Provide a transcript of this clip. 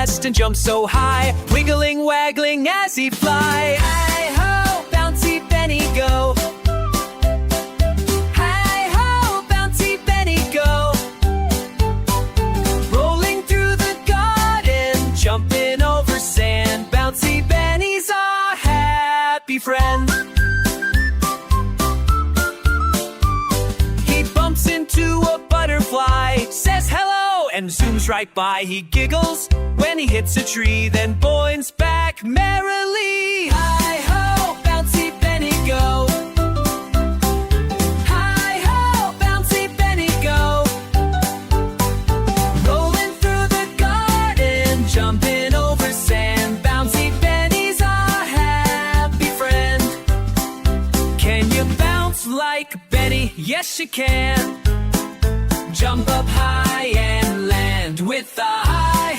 nest and jump so high, wiggling, waggling as he fly. Hi-ho, Bouncy Benny, go. Hi-ho, Bouncy Benny, go. Rolling through the garden, jumping over sand, Bouncy Benny's our happy friend. He bumps into a butterfly, says hello, and zooms right by. He giggles when he hits a tree, then boings back merrily. Hi-ho, Bouncy Benny, go. Hi-ho, Bouncy Benny, go. Rolling through the garden, jumping over sand, Bouncy Benny's our happy friend. Can you bounce like Benny? Yes, you can. Jump up high and land with a high